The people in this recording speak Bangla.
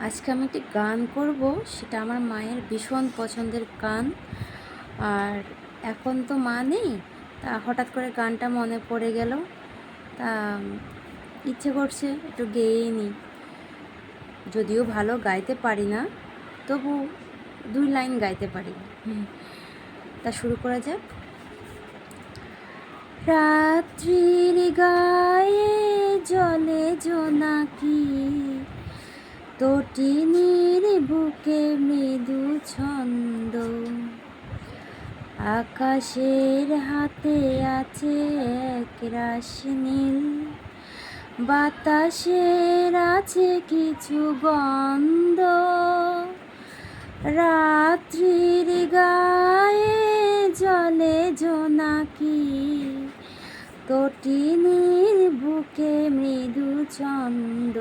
আজকে আমি একটি গান করব, সেটা আমার মায়ের ভীষণ পছন্দের গান। আর এখন তো মা নেই, তা হঠাৎ করে গানটা মনে পড়ে গেল, তা ইচ্ছে করছে একটু গেয়েই নিই। যদিও ভালো গাইতে পারি না, তবু 2 লাইন গাইতে পারি। তা শুরু করা যাক। রাত্রির গায়ে জলে জোনাকি, তটিনীর বুকে মৃদু ছন্দ, আকাশের হাতে আছে এক রাশি নীল, বাতাসের আছে কিছু গন্ধ। রাত্রির গায়ে জলে জোনাকি, তটিনীর বুকে মৃদু ছন্দ।